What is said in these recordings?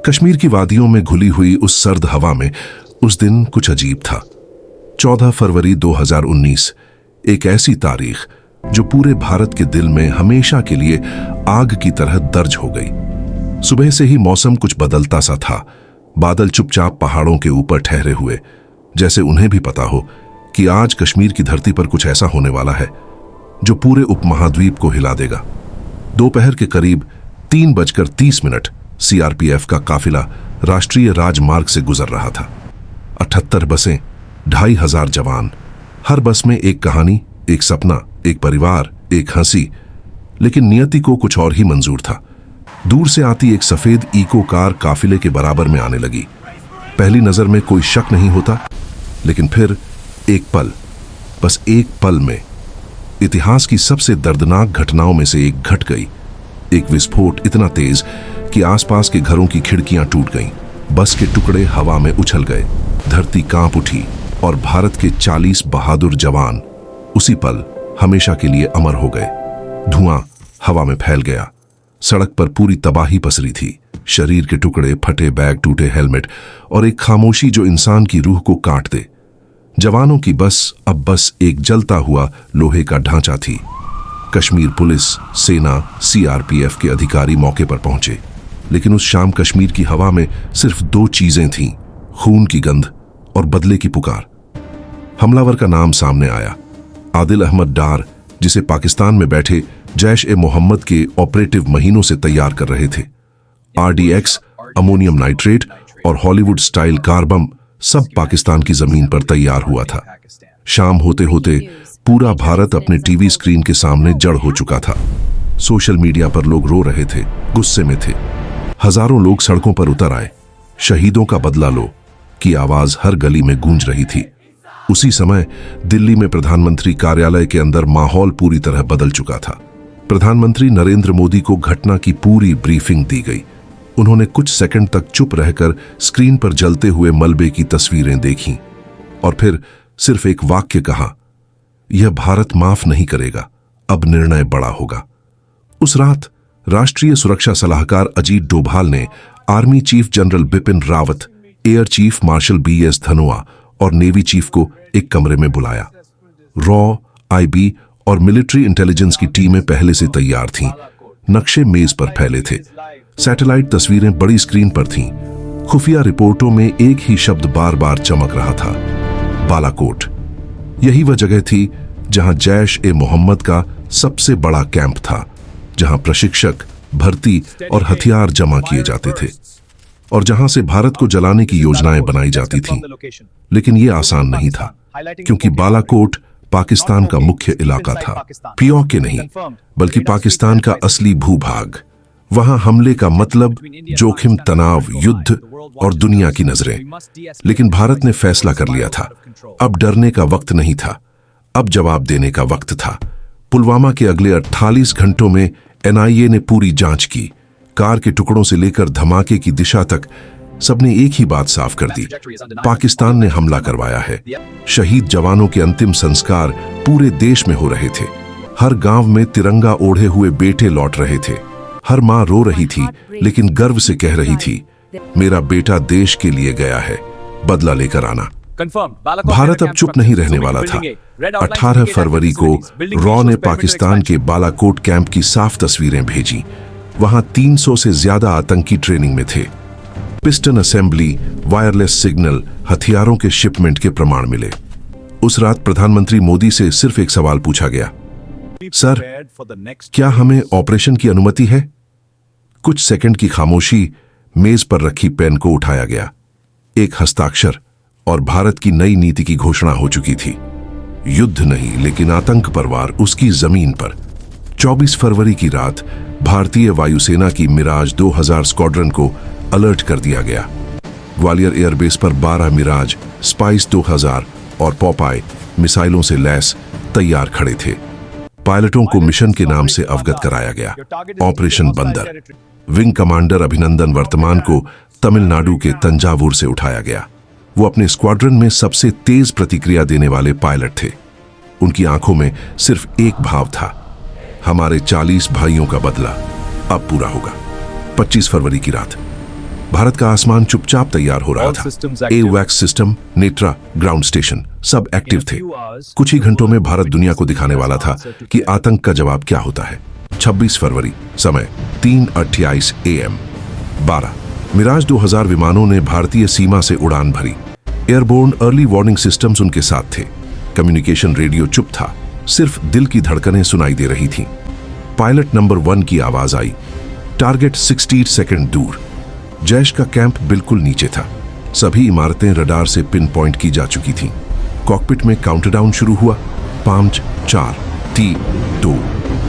कश्मीर की वादियों में घुली हुई उस सर्द हवा में उस दिन कुछ अजीब था। 14 फरवरी 2019, एक ऐसी तारीख जो पूरे भारत के दिल में हमेशा के लिए आग की तरह दर्ज हो गई। सुबह से ही मौसम कुछ बदलता सा था। बादल चुपचाप पहाड़ों के ऊपर ठहरे हुए, जैसे उन्हें भी पता हो कि आज कश्मीर की धरती पर कुछ ऐसा होने वाला है जो पूरे उपमहाद्वीप को हिला देगा। दोपहर के करीब 3:30 सीआरपीएफ का काफिला राष्ट्रीय राजमार्ग से गुजर रहा था। 78 बसें, 2500 जवान, हर बस में एक कहानी, एक सपना, एक परिवार, एक हंसी। लेकिन नियति को कुछ और ही मंजूर था। दूर से आती एक सफेद इको कार काफिले के बराबर में आने लगी। पहली नजर में कोई शक नहीं होता, लेकिन फिर एक पल, बस एक पल में इतिहास की सबसे दर्दनाक घटनाओं में से एक घट गई। एक विस्फोट इतना तेज कि आसपास के घरों की खिड़कियां टूट गईं। बस के टुकड़े हवा में उछल गए, धरती कांप उठी और भारत के 40 बहादुर जवान उसी पल हमेशा के लिए अमर हो गए। धुआं हवा में फैल गया। सड़क पर पूरी तबाही पसरी थी। शरीर के टुकड़े, फटे बैग, टूटे हेलमेट और एक खामोशी जो इंसान की रूह को काट दे। जवानों की बस अब बस एक जलता हुआ लोहे का ढांचा थी। कश्मीर पुलिस, सेना, सीआरपीएफ के अधिकारी मौके पर पहुंचे, लेकिन उस शाम कश्मीर की हवा में सिर्फ 2 चीजें थीं, खून की गंध और बदले की पुकार। हमलावर का नाम सामने आया, आदिल अहमद डार, जिसे पाकिस्तान में बैठे जैश-ए-मोहम्मद के ऑपरेटिव महीनों से तैयार कर रहे थे। आरडीएक्स, अमोनियम नाइट्रेट और हॉलीवुड स्टाइल कार बम सब पाकिस्तान की जमीन पर तैयार हुआ था। शाम होते होते पूरा भारत अपने टीवी स्क्रीन के सामने जड़ हो चुका था। सोशल मीडिया पर लोग रो रहे थे, गुस्से में थे। हजारों लोग सड़कों पर उतर आए। शहीदों का बदला लो की आवाज हर गली में गूंज रही थी। उसी समय दिल्ली में प्रधानमंत्री कार्यालय के अंदर माहौल पूरी तरह बदल चुका था। प्रधानमंत्री नरेंद्र मोदी को घटना की पूरी ब्रीफिंग दी गई। उन्होंने कुछ सेकंड तक चुप रहकर स्क्रीन पर जलते हुए मलबे की तस्वीरें देखीं और फिर सिर्फ एक वाक्य कहा, यह भारत माफ नहीं करेगा, अब निर्णय बड़ा होगा। उस रात राष्ट्रीय सुरक्षा सलाहकार अजीत डोभाल ने army chief general Bipin Rawat, air chief marshal BS Dhanoa और नेवी चीफ को एक कमरे में बुलाया। रॉ, आईबी और मिलिट्री इंटेलिजेंस की टीमें पहले से तैयार थीं। नक्शे मेज पर फैले थे। सैटेलाइट तस्वीरें बड़ी स्क्रीन पर थीं। खुफिया रिपोर्टों में एक ही शब्द बार बार चमक रहा था, बालाकोट। यही वह जगह थी जहां जैश-ए-मोहम्मद का सबसे बड़ा कैंप था, जहां प्रशिक्षक, भर्ती और हथियार जमा किए जाते थे और जहां से भारत को जलाने की योजनाएं बनाई जाती थीं। लेकिन यह आसान नहीं था, क्योंकि बालाकोट पाकिस्तान का मुख्य इलाका था, पीओके नहीं, बल्कि पाकिस्तान का असली भूभाग। वहां हमले का मतलब जोखिम, तनाव, युद्ध और दुनिया की नजरें। लेकिन भारत ने फैसला कर लिया था, अब डरने का वक्त नहीं था, अब जवाब देने का वक्त था। पुलवामा के अगले 48 घंटों में एनआईए ने पूरी जांच की। कार के टुकड़ों से लेकर धमाके की दिशा तक सबने एक ही बात साफ कर दी, पाकिस्तान ने हमला करवाया है। शहीद जवानों के अंतिम संस्कार पूरे देश में हो रहे थे। हर गांव में तिरंगा ओढ़े हुए बेटे लौट रहे थे। हर मां रो रही थी, लेकिन गर्व से कह रही थी, मेरा बेटा देश के लिए गया है, बदला लेकर आना। भारत अब चुप नहीं रहने वाला था। 18 फरवरी को रॉ ने पाकिस्तान के बालाकोट कैंप की साफ तस्वीरें भेजी। वहां 300 से ज्यादा आतंकी ट्रेनिंग में थे। पिस्टन असेंबली, वायरलेस सिग्नल, हथियारों के शिपमेंट के प्रमाण मिले। उस रात प्रधानमंत्री मोदी से सिर्फ एक सवाल पूछा गया, सर, क्या हमें ऑपरेशन की अनुमति है? कुछ सेकंड की खामोशी, मेज पर रखी पेन को उठाया गया। एक हस्ताक्षर और भारत की नई नीति की घोषणा हो चुकी थी। युद्ध नहीं, लेकिन आतंक पर वार उसकी जमीन पर। 24 फरवरी की रात भारतीय वायुसेना की मिराज 2000 स्क्वाड्रन को अलर्ट कर दिया गया। ग्वालियर एयरबेस पर 12 मिराज, स्पाइस 2000 और पॉपाई मिसाइलों से लैस तैयार खड़े थे। पायलटों को मिशन के नाम से अवगत कराया गया। ऑपरेशन बंदर। विंग कमांडर अभिनंदन वर्तमान को तमिलनाडु के तंजावुर से उठाया गया। वो अपने स्क्वाड्रन में सबसे तेज प्रतिक्रिया देने वाले पायलट थे। उनकी आंखों में सिर्फ एक भाव था, हमारे 40 भाइयों का बदला अब पूरा होगा। 25 फरवरी की रात भारत का आसमान चुपचाप तैयार हो रहा था। एवैक्स सिस्टम, नेत्रा, ग्राउंड स्टेशन सब एक्टिव थे। कुछ ही घंटों में भारत दुनिया को दिखाने वाला था कि आतंक का जवाब क्या होता है। 26 फरवरी, समय 3:28 AM। 12 मिराज 2000 विमानों ने भारतीय सीमा से उड़ान भरी। एयरबोर्न अर्ली वार्निंग सिस्टम्स उनके साथ थे। कम्युनिकेशन रेडियो चुप था, सिर्फ दिल की धड़कनें सुनाई दे रही थीं। पायलट नंबर 1 की आवाज आई, टारगेट 60 सेकंड दूर। जैश का कैंप बिल्कुल नीचे था। सभी इमारतें रडार से पिन पॉइंट की जा चुकी थीं। कॉकपिट में काउंटडाउन शुरू हुआ। 5, 4, 3, 2,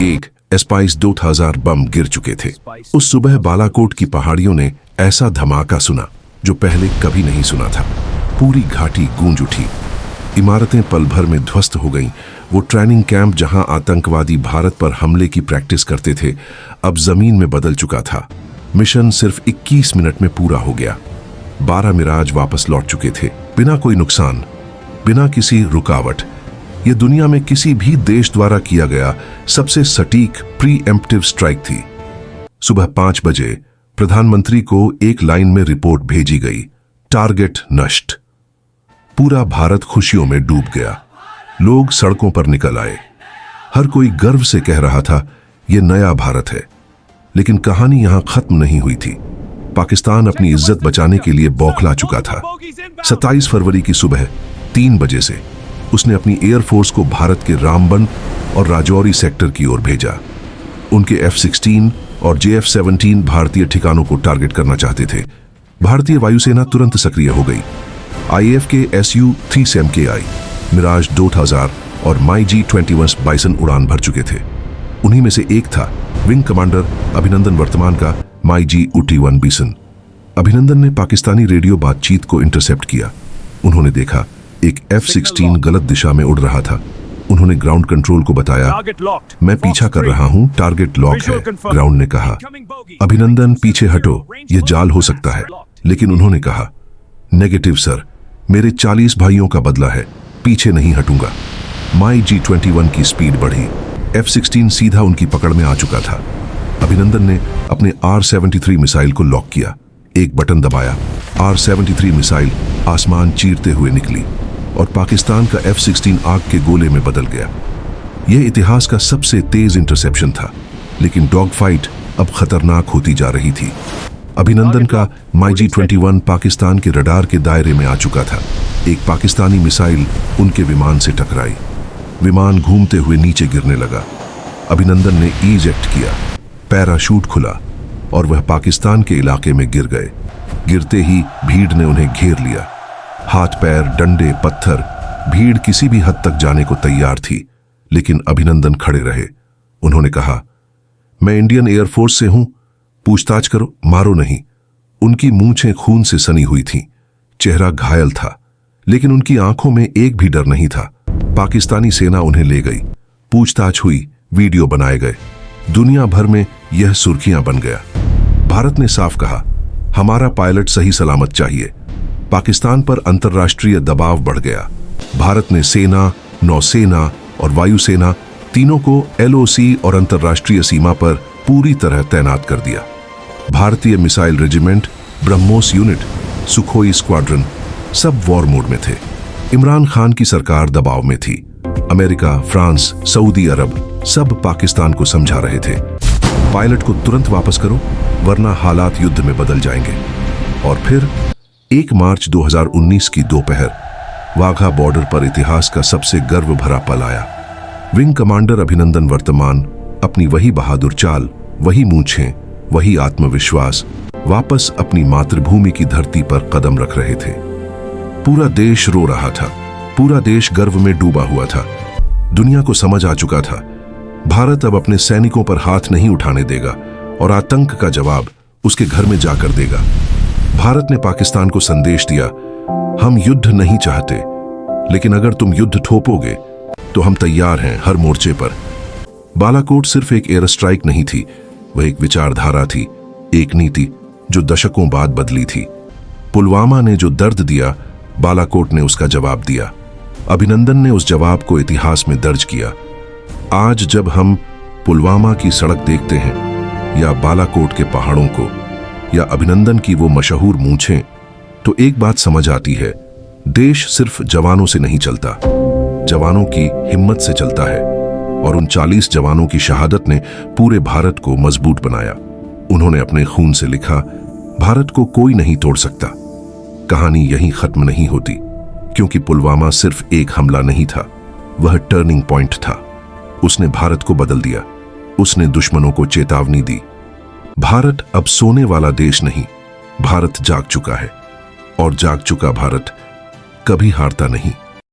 1। एस्पाइस 2000 बम गिर चुके थे। उस सुबह बालाकोट की पहाड़ियों ने ऐसा धमाका सुना जो पहले कभी नहीं सुना था। पूरी घाटी गूंज उठी। इमारतें पल भर में ध्वस्त हो गईं। वो ट्रेनिंग कैंप जहां आतंकवादी भारत पर हमले की प्रैक्टिस करते थे, अब जमीन में बदल चुका था। मिशन सिर्फ 21 मिनट में पूरा हो गया। 12 मिराज वापस लौट चुके थे, बिना कोई नुकसान, बिना किसी रुकावट। यह दुनिया में किसी भी देश द्वारा किया गया सबसे सटीक प्री-एम्प्टिव स्ट्राइक थी। सुबह 5 बजे प्रधानमंत्री को एक लाइन में रिपोर्ट भेजी गई, टारगेट नष्ट। पूरा भारत खुशियों में डूब गया। लोग सड़कों पर निकल आए। हर कोई गर्व से कह रहा था, यह नया भारत है। लेकिन कहानी यहां खत्म नहीं हुई थी। पाकिस्तान अपनी इज्जत बचाने के लिए बौखला चुका था। 27 फरवरी की सुबह 3 बजे से उसने अपनी एयरफोर्स को भारत के रामबन और राजौरी सेक्टर की ओर भेजा। उनके F-16 और JF-17 भारतीय ठिकानों को टारगेट करना चाहते थे। भारतीय वायुसेना तुरंत सक्रिय हो गई। IAF के Su-30MKI, मिराज 2000 और MiG-21 बाइसन उड़ान भर चुके थे। उन्हीं में से एक था विंग कमांडर अभिनंदन वर्तमान का MiG-UT-1 बिसन। अभिनंदन ने पाकिस्तानी रेडियो बातचीत को इंटरसेप्ट किया। उन्होंने देखा एक F-16 गलत दिशा में उड़ रहा था। उन्होंने ग्राउंड कंट्रोल को बताया, मैं पीछा कर रहा हूं, टारगेट लॉक है। ग्राउंड ने कहा, अभिनंदन पीछे हटो, यह जाल हो सकता है। लेकिन उन्होंने कहा, नेगेटिव सर, मेरे 40 भाइयों का बदला है, पीछे नहीं हटूंगा। MiG-21 की स्पीड बढ़ी। F-16 सीधा उनकी पकड़ में आ चुका था। अभिनंदन ने अपने R-73 मिसाइल को लॉक किया। एक बटन दबाया, R-73 मिसाइल आसमान चीरते हुए निकली और पाकिस्तान का F-16 आग के गोले में बदल गया। यह इतिहास का सबसे तेज इंटरसेप्शन था। लेकिन डॉग फाइट अब खतरनाक होती जा रही थी। अभिनंदन का MiG-21 पाकिस्तान के रडार के दायरे में आ चुका था। एक पाकिस्तानी मिसाइल उनके विमान से टकराई। विमान घूमते हुए नीचे गिरने लगा। अभिनंदन ने इजेक्ट किया, पैराशूट खुला और वह पाकिस्तान के इलाके में गिर गए। गिरते ही भीड़ ने उन्हें घेर लिया। हाथ पैर, डंडे, पत्थर, भीड़ किसी भी हद तक जाने को तैयार थी। लेकिन अभिनंदन खड़े रहे। उन्होंने कहा, मैं इंडियन एयरफोर्स से हूं, पूछताछ करो, मारो नहीं। उनकी मूंछें खून से सनी हुई थीं। चेहरा घायल था, लेकिन उनकी आंखों में एक भी डर नहीं था। पाकिस्तानी सेना उन्हें ले गई। पूछताछ हुई, वीडियो बनाए गए। दुनिया भर में यह सुर्खियां बन गया। भारत ने साफ कहा, हमारा पायलट सही सलामत चाहिए। पाकिस्तान पर अंतर्राष्ट्रीय दबाव बढ़ गया। भारत ने सेना, नौसेना और वायुसेना तीनों को LOC और अंतर्राष्ट्रीय सीमा पर पूरी तरह तैनात कर दिया। भारतीय missile regiment, BrahMos unit, Sukhoi squadron सब वॉर मोड में थे। इमरान खान की सरकार दबाव में थी। अमेरिका, फ्रांस, सऊदी अरब सब पाकिस्तान को समझा रहे थे, पायलट को तुरंत वापस करो वरना हालात युद्ध में बदल जाएंगे। और फिर 1 मार्च 2019 की दोपहर वाघा बॉर्डर पर इतिहास का सबसे गर्व भरा पल आया। विंग कमांडर अभिनंदन वर्तमान अपनी वही बहादुर चाल, वही मूंछें, वही आत्मविश्वास वापस अपनी मातृभूमि की धरती पर कदम रख रहे थे। पूरा देश रो रहा था। पूरा देश गर्व में डूबा हुआ था। दुनिया को समझ आ चुका था, भारत अब अपने सैनिकों पर हाथ नहीं उठाने देगा और आतंक का जवाब उसके घर में जाकर देगा। भारत ने पाकिस्तान को संदेश दिया, हम युद्ध नहीं चाहते, लेकिन अगर तुम युद्ध थोपोगे तो हम तैयार हैं हर मोर्चे पर। बालाकोट सिर्फ एक एयर स्ट्राइक नहीं थी, वह एक विचारधारा थी, एक नीति जो दशकों बाद बदली थी। पुलवामा ने जो दर्द दिया, बालाकोट ने उसका जवाब दिया। अभिनंदन ने उस जवाब को इतिहास में दर्ज किया। आज जब हम पुलवामा की सड़क देखते हैं या बालाकोट के पहाड़ों को, या अभिनंदन की वो मशहूर मूंछें, तो एक बात समझ आती है, देश सिर्फ जवानों से नहीं चलता, जवानों की हिम्मत से चलता है। और उन 40 जवानों की शहादत ने पूरे भारत को मजबूत बनाया। उन्होंने अपने खून से लिखा, भारत को कोई नहीं तोड़ सकता। कहानी यहीं खत्म नहीं होती, क्योंकि पुलवामा सिर्फ एक हमला नहीं था, वह टर्निंग पॉइंट था। उसने भारत को बदल दिया, उसने दुश्मनों को चेतावनी दी। भारत अब सोने वाला देश नहीं, भारत जाग चुका है, और जाग चुका भारत कभी हारता नहीं।